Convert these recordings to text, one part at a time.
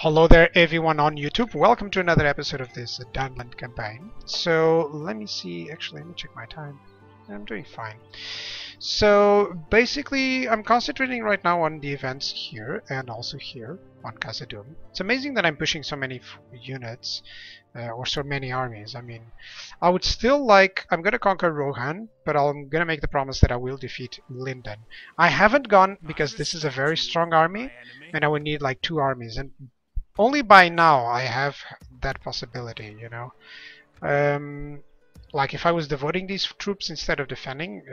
Hello there everyone on YouTube. Welcome to another episode of this Dunland campaign. So let me see, actually let me check my time. I'm doing fine. So basically I'm concentrating right now on the events here and also here on Khazad-dûm. It's amazing that I'm pushing so many units or so many armies. I mean, I would still like, I'm gonna conquer Rohan, but I'm gonna make the promise that I will defeat Linden. I haven't gone because this is a very strong army and I would need like 2 armies, and only by now I have that possibility, you know. Like if I was devoting these troops instead of defending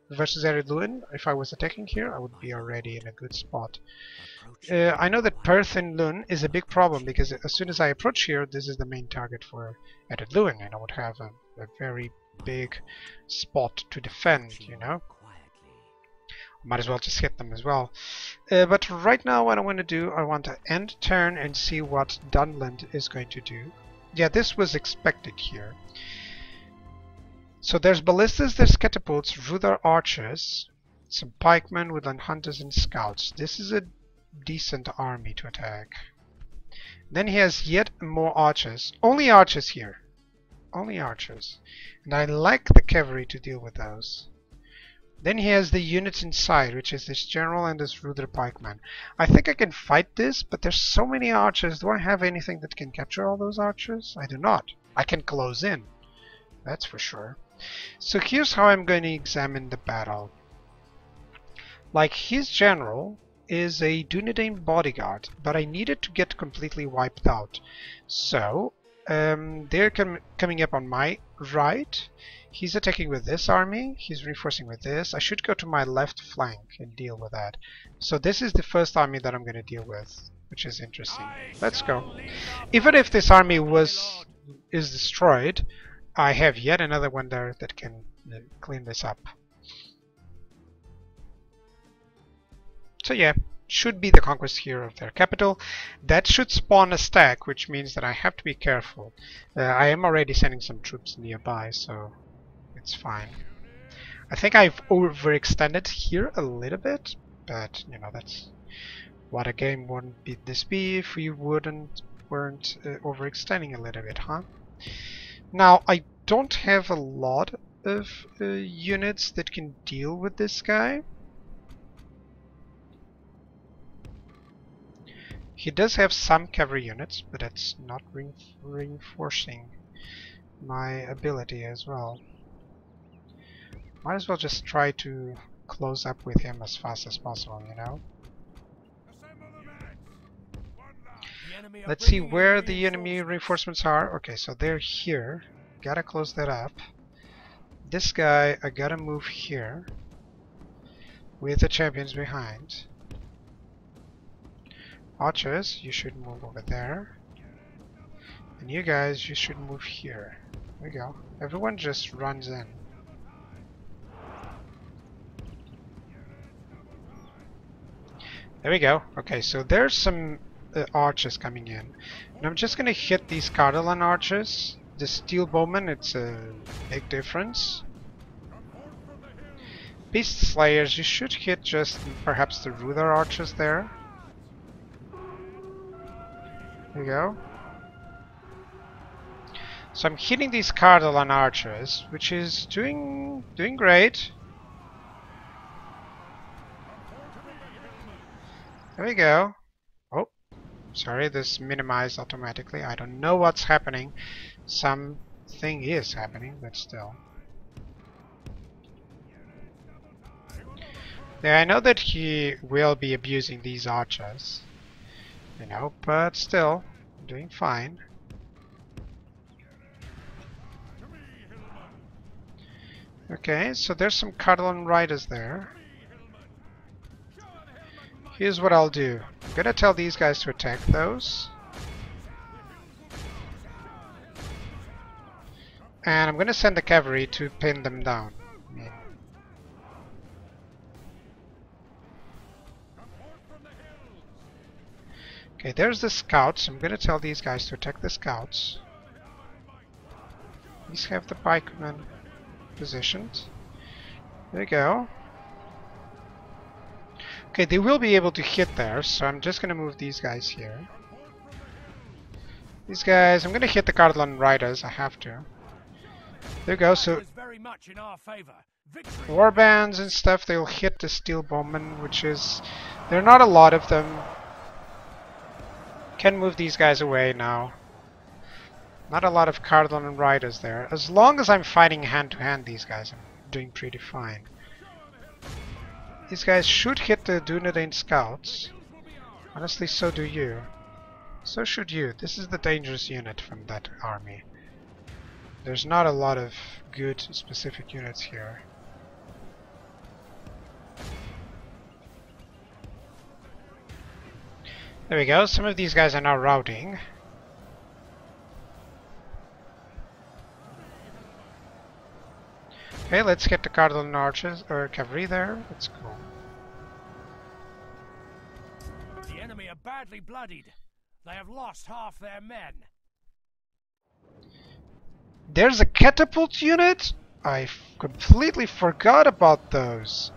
versus Age DaC, if I was attacking here, I would be already in a good spot. I know that Perth and Lune is a big problem because as soon as I approach here, this is the main target for Age DaC, and I would have a very big spot to defend, you know. Might as well just hit them as well. But right now what I want to do, I want to end turn and see what Dunland is going to do. Yeah, this was expected here. So there's ballistas, there's catapults, Ruther archers, some pikemen, woodland hunters and scouts. This is a decent army to attack. Then he has yet more archers. Only archers here. Only archers. And I like the cavalry to deal with those. Then he has the units inside, which is this general and this Ruther pikeman. I think I can fight this, but there's so many archers. Do I have anything that can capture all those archers? I do not. I can close in. That's for sure. So here's how I'm going to examine the battle. Like, his general is a Dunedain bodyguard, but I needed to get completely wiped out. So they're coming up on my right. He's attacking with this army, he's reinforcing with this. I should go to my left flank and deal with that. So this is the first army that I'm going to deal with, which is interesting. Let's go. Even if this army is destroyed, I have yet another one there that can clean this up. So yeah, should be the conquest here of their capital. That should spawn a stack, which means that I have to be careful. I am already sending some troops nearby, so it's fine. I think I've overextended here a little bit, but you know, that's what a game wouldn't be if we weren't overextending a little bit, huh? Now I don't have a lot of units that can deal with this guy. He does have some cavalry units, but that's not reinforcing my ability as well. Might as well just try to close up with him as fast as possible, you know? Let's see where the enemy reinforcements are. Okay, so they're here. Gotta close that up. This guy, I gotta move here with the champions behind. Archers, you should move over there. And you guys, you should move here. There we go. Everyone just runs in. There we go. Okay, so there's some archers coming in. And I'm just gonna hit these Cardolan archers. The steel bowmen, it's a big difference. Beast slayers, you should hit just perhaps the Ruther archers there. There we go. So I'm hitting these Cardolan archers, which is doing great. There we go. Oh, sorry, this minimized automatically. I don't know what's happening. Something is happening, but still. Yeah, I know that he will be abusing these archers, you know, but still, doing fine. Okay, so there's some Cardolan riders there. Here's what I'll do. I'm gonna tell these guys to attack those. And I'm gonna send the cavalry to pin them down. Okay, there's the scouts. I'm gonna tell these guys to attack the scouts. These have the pikemen positioned. There we go. Okay, they will be able to hit there, so I'm just gonna move these guys here. These guys, I'm gonna hit the Cardinal Riders, I have to. There we go, so warbands and stuff, they'll hit the steel bowmen, which is... there are not a lot of them. Can move these guys away now. Not a lot of Cardinal Riders there. As long as I'm fighting hand to hand, these guys, I'm doing pretty fine. These guys should hit the Dunedain scouts. Honestly, so do you. So should you. This is the dangerous unit from that army. There's not a lot of good specific units here. There we go. Some of these guys are now routing. Okay, let's get the Cardinal Archers or cavalry there. That's cool. The enemy are badly bloodied. They have lost half their men. There's a catapult unit? I completely forgot about those.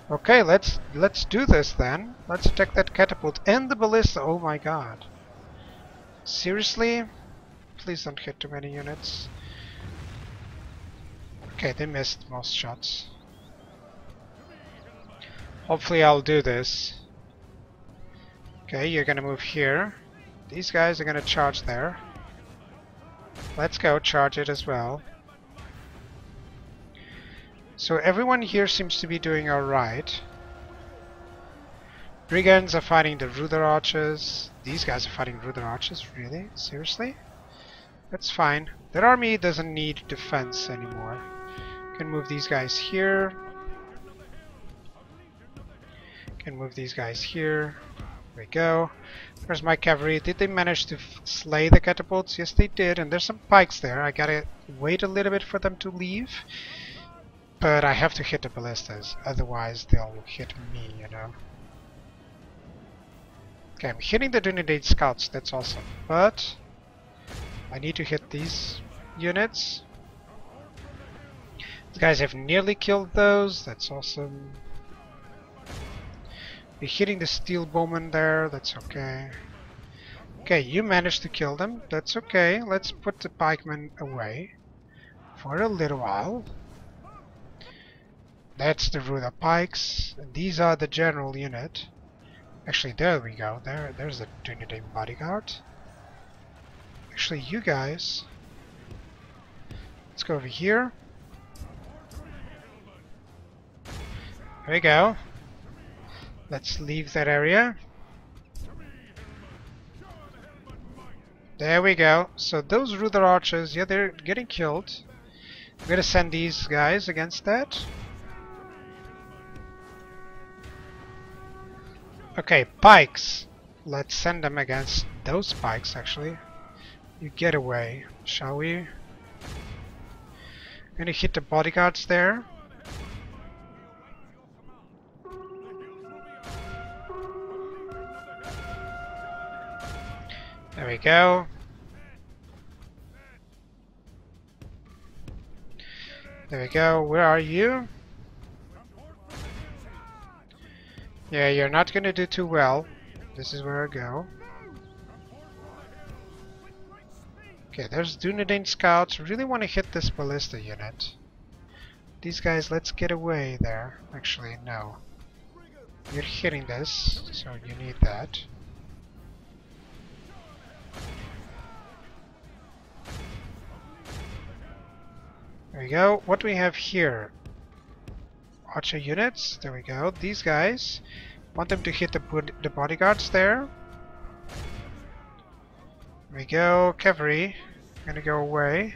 Okay, let's do this then. Let's attack that catapult and the ballista. Oh my god. Seriously? Please don't hit too many units. Okay, they missed most shots. Hopefully I'll do this. Okay, you're gonna move here. These guys are gonna charge there. Let's go charge it as well. So everyone here seems to be doing alright. Brigands are fighting the Ruther Archers. These guys are fighting Ruther Archers? Really? Seriously? That's fine. That army doesn't need defense anymore. Can move these guys here. Can move these guys here. There we go. There's my cavalry. Did they manage to slay the catapults? Yes, they did. And there's some pikes there. I gotta wait a little bit for them to leave. But I have to hit the ballistas. Otherwise, they'll hit me, you know. Okay, I'm hitting the Dunedain scouts. That's awesome. But I need to hit these units. These guys have nearly killed those. That's awesome. We're hitting the steel bowman there. That's okay. Okay, you managed to kill them. That's okay. Let's put the pikemen away for a little while. That's the Ruther pikes. These are the general unit. Actually, there we go. There's the Dunedain bodyguard. Actually, you guys. Let's go over here. There we go. Let's leave that area. There we go. So those Ruther Archers, yeah, they're getting killed. I'm gonna send these guys against that. Okay, pikes. Let's send them against those pikes, actually. You get away, shall we? I'm gonna hit the bodyguards there. There we go. There we go. Where are you? Yeah, you're not gonna do too well. This is where I go. Okay, there's Dunedain scouts. Really want to hit this ballista unit. These guys, let's get away there. Actually, no. You're hitting this, so you need that. There we go. What do we have here? Archer units. There we go. These guys. Want them to hit the bodyguards there. There we go. Cavalry. Gonna go away.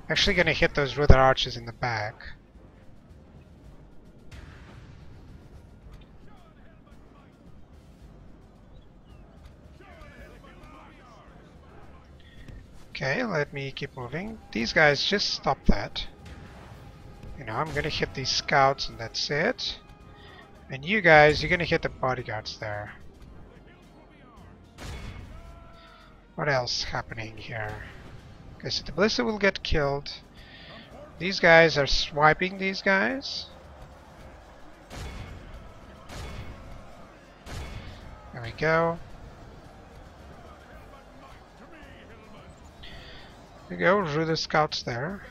Actually gonna hit those Ruther Archers in the back. Okay, let me keep moving. These guys, just stop that. You know, I'm gonna hit these scouts and that's it. And you guys, you're gonna hit the bodyguards there. What else happening here? Okay, so the ballista will get killed. These guys are swiping these guys. There we go. There you go, Ruder scouts there.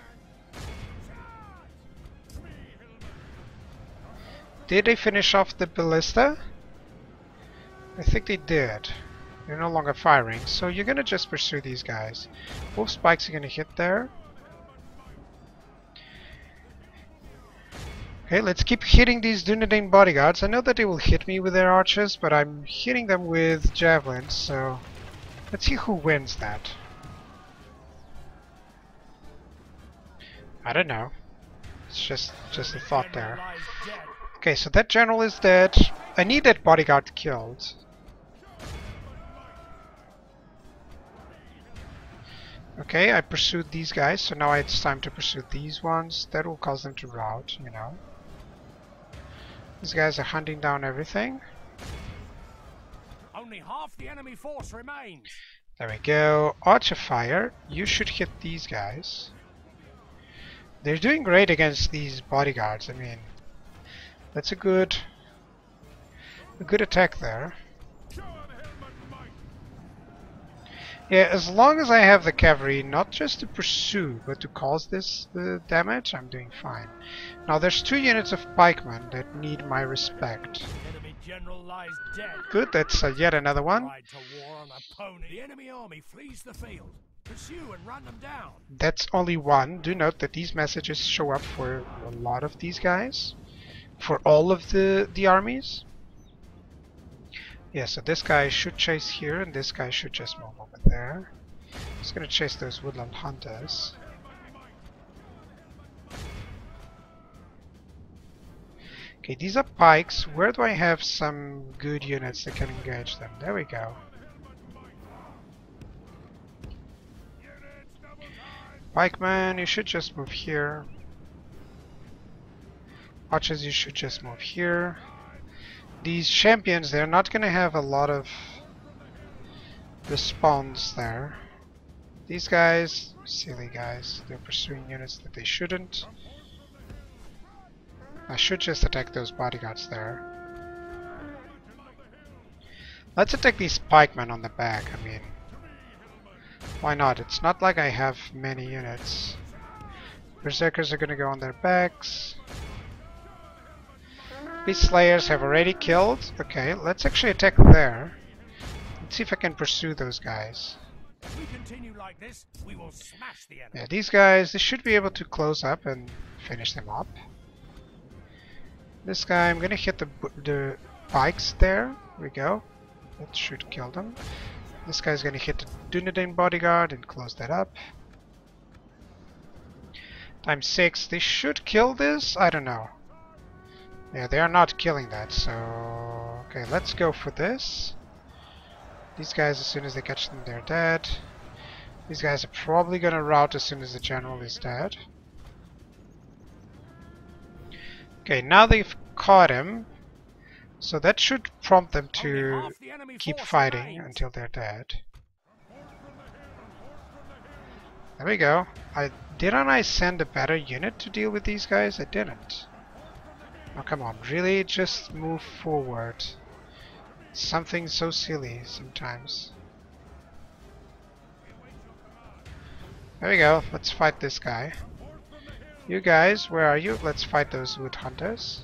Did they finish off the ballista? I think they did. They're no longer firing, so you're gonna just pursue these guys. Both spikes are gonna hit there. Okay, let's keep hitting these Dunedain bodyguards. I know that they will hit me with their archers, but I'm hitting them with javelins, so let's see who wins that. I don't know. It's just a thought there. Okay, so that general is dead. I need that bodyguard killed. Okay, I pursued these guys, so now it's time to pursue these ones. That will cause them to rout, you know. These guys are hunting down everything. Only half the enemy force remains. There we go. Archer fire. You should hit these guys. They're doing great against these bodyguards. I mean, that's a good attack there. Yeah, as long as I have the cavalry, not just to pursue, but to cause this damage, I'm doing fine. Now there's 2 units of pikemen that need my respect. Enemy general lies dead. Good, that's yet another one. Ride to war on a pony. The enemy army flees the field. Pursue and run them down. That's only one. Do note that these messages show up for a lot of these guys. For all of the armies. Yeah, so this guy should chase here, and this guy should just move over there. He's gonna chase those woodland hunters. Okay, these are pikes. Where do I have some good units that can engage them? There we go. Pikemen, you should just move here. Archers, you should just move here. These champions, they're not going to have a lot of response there. These guys, silly guys, they're pursuing units that they shouldn't. I should just attack those bodyguards there. Let's attack these pikemen on the back, I mean, why not? It's not like I have many units. Berserkers are going to go on their backs. Beast Slayers have already killed. Okay, let's actually attack there. Let's see if I can pursue those guys. If we continue like this, we will smash the enemy. Yeah, these guys, they should be able to close up and finish them up. This guy, I'm gonna hit the pikes there. There we go. That should kill them. This guy's gonna hit the Dunedain bodyguard and close that up. Times 6. They should kill this? I don't know. Yeah, they are not killing that, so... Okay, let's go for this. These guys, as soon as they catch them, they're dead. These guys are probably gonna rout as soon as the general is dead. Okay, now they've caught him. So that should prompt them to keep fighting until they're dead. There we go. Didn't I send a better unit to deal with these guys? I didn't. Oh, come on, really? Just move forward. Something so silly sometimes. There we go, let's fight this guy. You guys, where are you? Let's fight those wood hunters.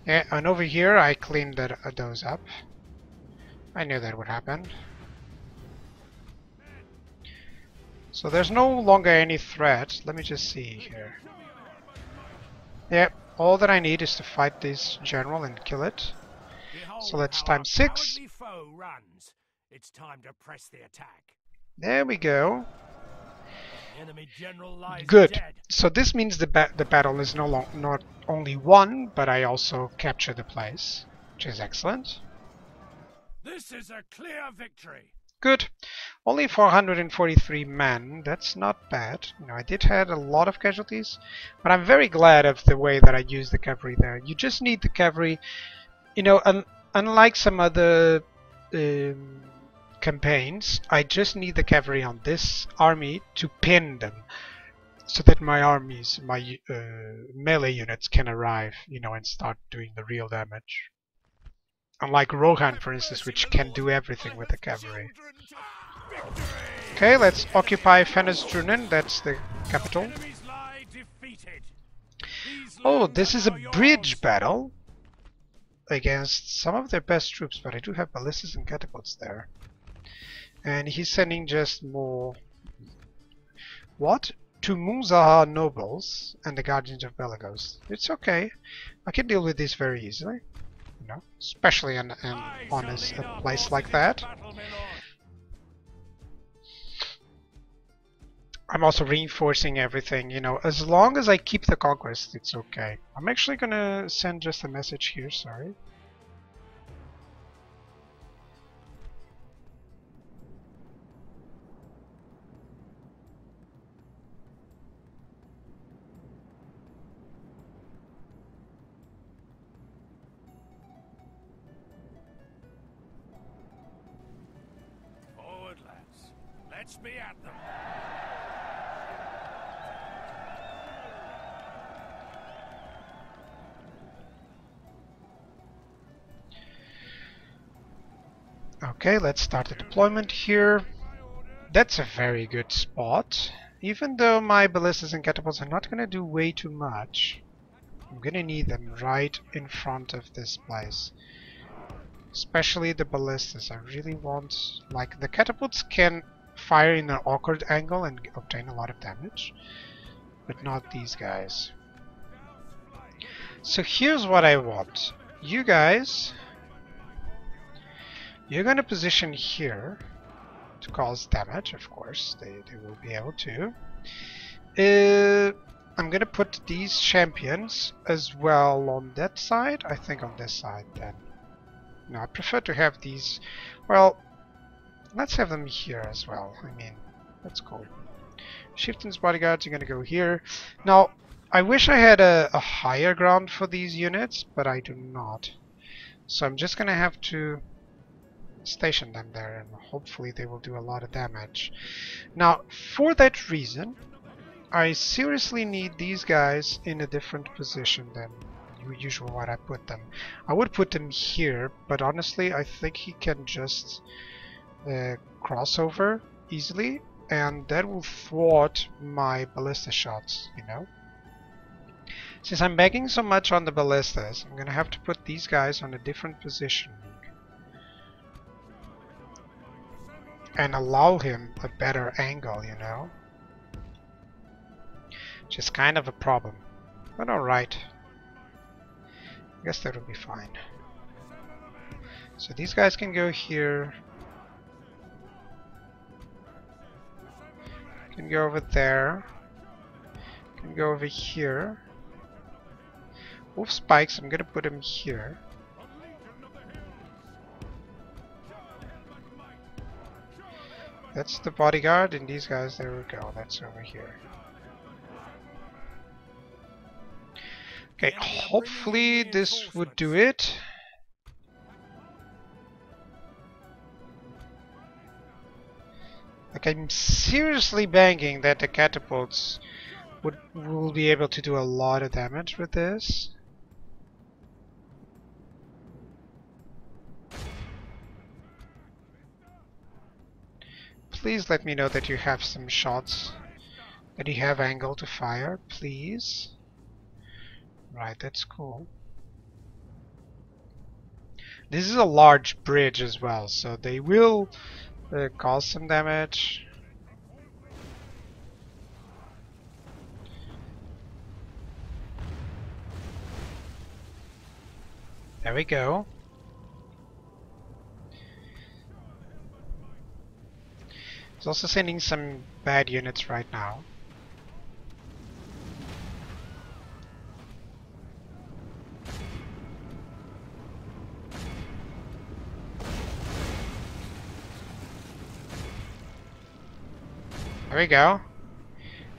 Yeah, and over here I cleaned those up. I knew that would happen. So there's no longer any threat. Let me just see here. Yep. All that I need is to fight this general and kill it. So let's times 6. It's time to press the attack. There we go. Enemy general lies Good. dead. So this means the battle is not only won, but I also capture the place, which is excellent. This is a clear victory. Good. Only 443 men. That's not bad. You know, I did had a lot of casualties, but I'm very glad of the way that I used the cavalry there. You just need the cavalry. You know, unlike some other campaigns, I just need the cavalry on this army to pin them, so that my armies, my melee units can arrive, you know, and start doing the real damage. Unlike Rohan, for instance, which can do everything with the cavalry. Victory! Okay, let's occupy Dunedain. That's the capital. Enemies lie defeated. These Oh, lands this are is a now bridge yours. battle against some of their best troops, but I do have ballistas and catapults there. And he's sending just more... What? To Munzaha nobles and the guardians of Belagos. It's okay. I can deal with this very easily. You know, especially on I a shall lead our place forces like into that. battle, my lord. I'm also reinforcing everything, you know, as long as I keep the conquest, it's okay. I'm actually gonna send just a message here, sorry. Forward, lads. Let's be at them. Okay, let's start the deployment here. That's a very good spot. Even though my ballistas and catapults are not gonna do way too much, I'm gonna need them right in front of this place. Especially the ballistas. I really want... Like, the catapults can fire in an awkward angle and obtain a lot of damage. But not these guys. So here's what I want. You guys... You're gonna position here to cause damage, of course. They will be able to. I'm gonna put these champions as well on that side. I think on this side then. No, I prefer to have these... Well, let's have them here as well. I mean, that's cool. Chieftain's bodyguards are gonna go here. Now, I wish I had a higher ground for these units, but I do not. So I'm just gonna have to station them there, and hopefully they will do a lot of damage. Now, for that reason, I seriously need these guys in a different position than usual what I put them. I would put them here, but honestly I think he can just cross over easily, and that will thwart my ballista shots, you know. Since I'm banking so much on the ballistas, I'm gonna have to put these guys on a different position and allow him a better angle, you know. Which is kind of a problem, but alright. I guess that will be fine. So these guys can go here. Can go over there. Can go over here. Wolf spikes, I'm gonna put him here. That's the bodyguard, and these guys, there we go, that's over here. Okay, hopefully this would do it. Like, I'm seriously banking that the catapults will be able to do a lot of damage with this. Please let me know that you have some shots, that you have angle to fire, please. Right, that's cool. This is a large bridge as well, so they will cause some damage. There we go. He's also sending some bad units right now. There we go.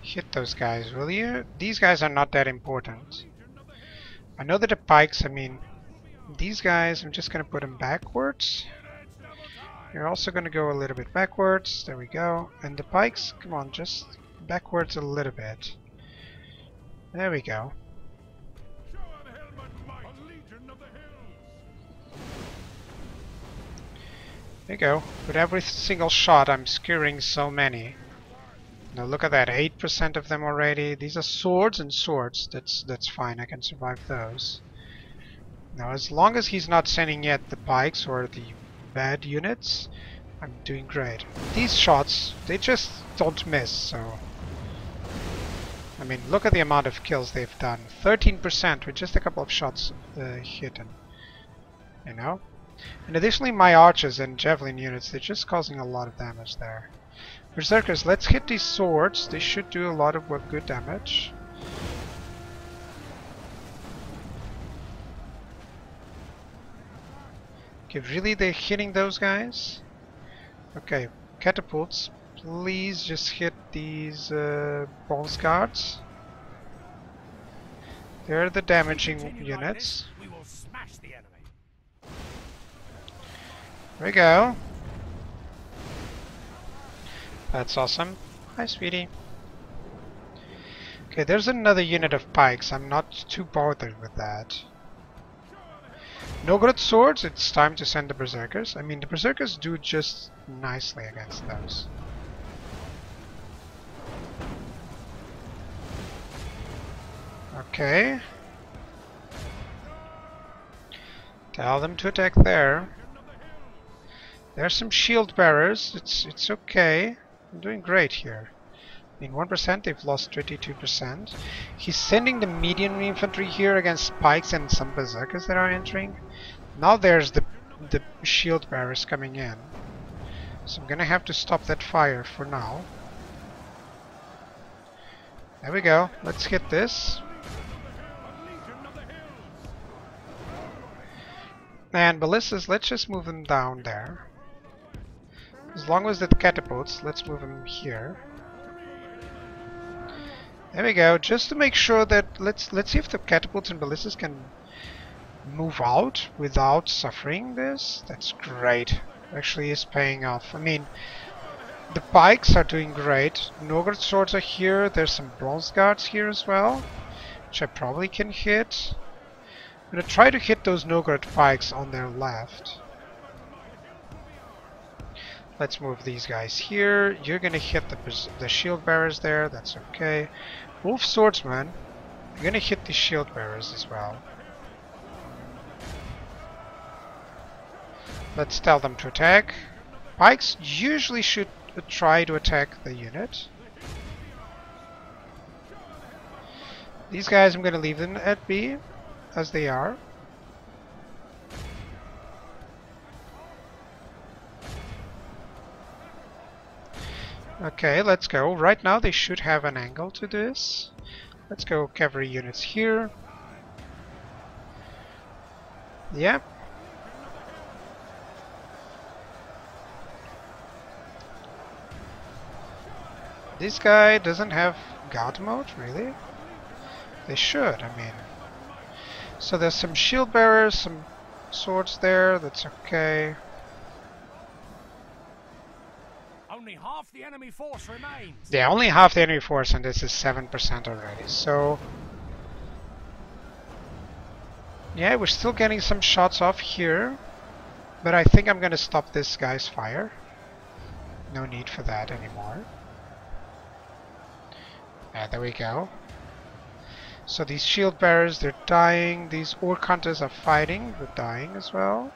Hit those guys, will you? These guys are not that important. I know that the pikes, I mean, these guys, I'm just gonna put them backwards. You're also gonna go a little bit backwards. There we go. And the pikes, come on, just backwards a little bit. There we go. There you go. With every single shot I'm skewering so many. Now look at that, 8% of them already. These are swords and swords. That's fine, I can survive those. Now as long as he's not sending yet the pikes or the bad units, I'm doing great. These shots, they just don't miss, so... I mean, look at the amount of kills they've done. 13% with just a couple of shots hidden. You know? And additionally, my archers and javelin units, they're just causing a lot of damage there. Berserkers, let's hit these swords. They should do a lot of good damage. Okay, really, they're hitting those guys? Okay, catapults, please just hit these bronze guards. They're the damaging units. We will smash the enemy. There we go. That's awesome. Hi, sweetie. Okay, there's another unit of pikes. I'm not too bothered with that. No good swords, it's time to send the berserkers. I mean, the berserkers do just nicely against those. Okay. Tell them to attack there. There's some shield bearers. It's okay. I'm doing great here. In 1% they've lost 22%. He's sending the medium infantry here against pikes and some berserkers that are entering. Now there's the shield bearers coming in. So I'm gonna have to stop that fire for now. There we go. Let's hit this. And ballistas, let's just move them down there. As long as the catapults, let's move them here. There we go. Just to make sure that let's see if the catapults and ballistas can move out without suffering this. That's great. Actually is paying off. I mean, the pikes are doing great. Nogard swords are here. There's some bronze guards here as well, which I probably can hit. I'm gonna try to hit those Nogard pikes on their left. Let's move these guys here. You're gonna hit the shield bearers there. That's okay. Wolf swordsman, you're gonna hit the shield bearers as well. Let's tell them to attack. Pikes usually should try to attack the unit. These guys, I'm gonna leave them at B, as they are. Okay, let's go. Right now they should have an angle to this. Let's go cavalry units here. Yeah. This guy doesn't have God mode, really? They should, I mean. So there's some shield bearers, some swords there, that's okay. Only half the enemy force remains. Yeah, only half the enemy force, and this is 7% already, so... Yeah, we're still getting some shots off here, but I think I'm gonna stop this guy's fire. No need for that anymore. There we go. So these shield bearers, they're dying. These orc hunters are fighting, but dying as well.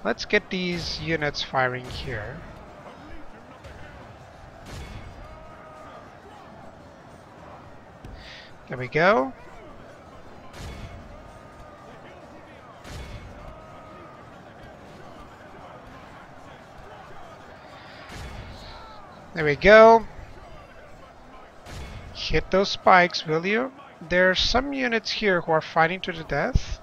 Let's get these units firing here. There we go. There we go. Hit those spikes, will you? There are some units here who are fighting to the death.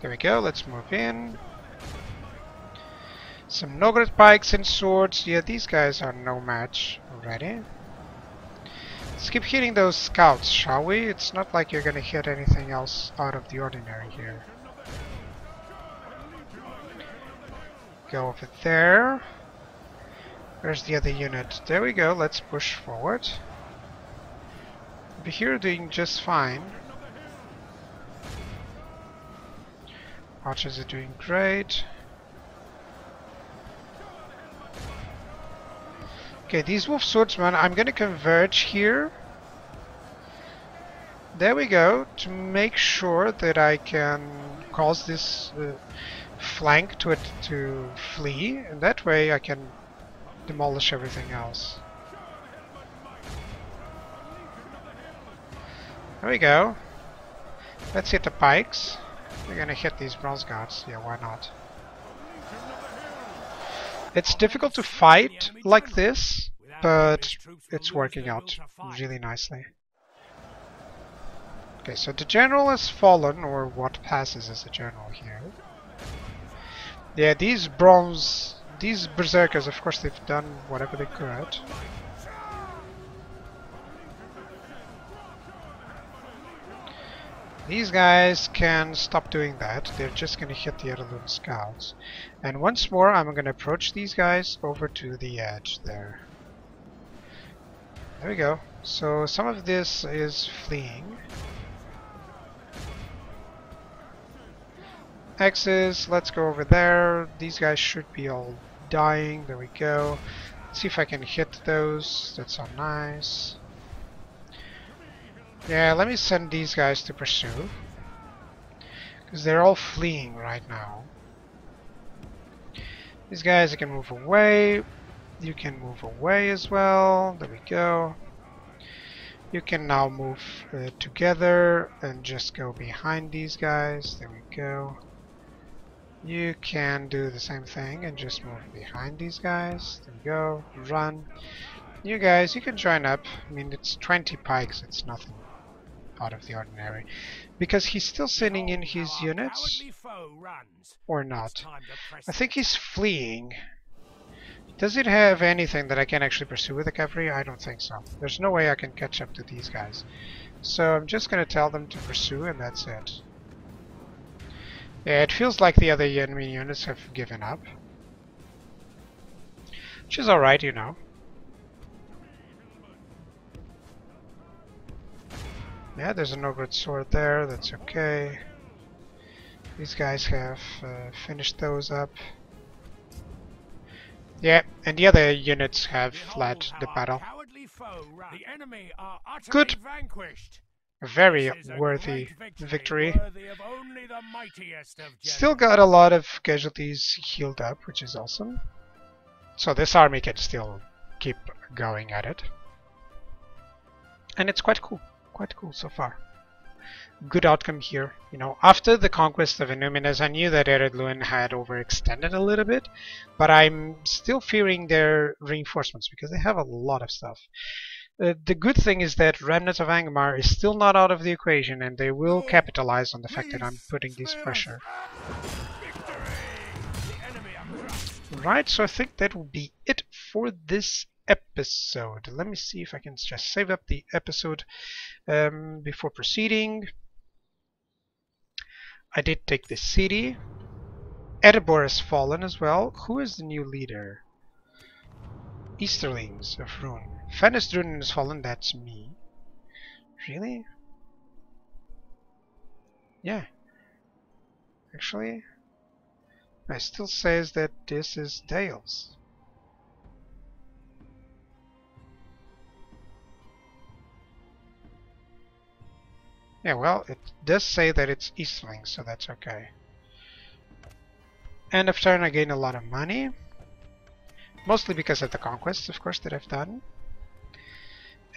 There we go, let's move in. Some Nogard pikes and swords. Yeah, these guys are no match already. Let's keep hitting those scouts, shall we? It's not like you're gonna hit anything else out of the ordinary here. go over there. Where's the other unit? There we go. Let's push forward. Over here doing just fine. Archers are doing great. Okay, these wolf swordsmen, I'm going to converge here. There we go, to make sure that I can cause this flank to flee, and that way I can demolish everything else. There we go. Let's hit the pikes. We're gonna hit these bronze guards. Yeah, why not? It's difficult to fight like this, but it's working out really nicely. Okay, so the general has fallen, or what passes as a general here. Yeah, these berserkers, of course, they've done whatever they could. These guys can stop doing that. They're just going to hit the other Lune scouts. And once more, I'm going to approach these guys over to the edge there. There we go. So some of this is fleeing. X's, let's go over there. These guys should be all dying. There we go. Let's see if I can hit those. That's so nice. Yeah, let me send these guys to pursue. Because they're all fleeing right now. These guys can move away. You can move away as well. There we go. You can now move together and just go behind these guys. There we go. You can do the same thing and just move behind these guys. There we go. Run. You guys, you can join up. I mean, it's 20 pikes. It's nothing out of the ordinary. Because he's still sending in his units. Or not. I think he's fleeing. Does it have anything that I can actually pursue with the cavalry? I don't think so. There's no way I can catch up to these guys. So I'm just going to tell them to pursue, and that's it. Yeah, it feels like the other enemy units have given up. Which is alright, you know. Yeah, there's a no-good sword there, that's okay. These guys have finished those up. Yeah, and the other units have fled the battle. Good. A very worthy victory. Still got a lot of casualties healed up, which is awesome. So this army can still keep going at it. And it's quite cool. Quite cool so far. Good outcome here. You know, after the conquest of Enuminas, I knew that Eredluin had overextended a little bit, but I'm still fearing their reinforcements because they have a lot of stuff. The good thing is that Remnant of Angmar is still not out of the equation, and they will capitalize on the fact that I'm putting this pressure. Right, so I think that will be it for this episode. Let me see if I can just save up the episode before proceeding. I did take the city. Edinburgh has fallen as well. Who is the new leader? Easterlings of Rune. Fennis Dunedain has fallen, that's me. Really? Yeah. Actually, it still says that this is Dale's. Yeah, well, it does say that it's Eastlings, so that's okay. End of turn, I gain a lot of money. Mostly because of the conquests, of course, that I've done.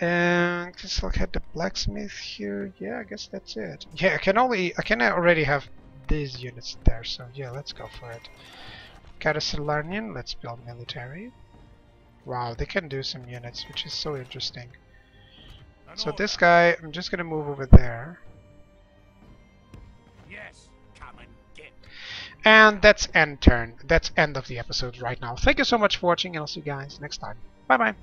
And let's look at the blacksmith here. Yeah, I guess that's it. Yeah, I can already have these units there, so yeah, let's go for it. Catastellarnian, let's build military. Wow, they can do some units, which is so interesting. So this guy, I'm just gonna move over there. Yes, come and get. And that's end turn. That's end of the episode right now. Thank you so much for watching, and I'll see you guys next time. Bye bye.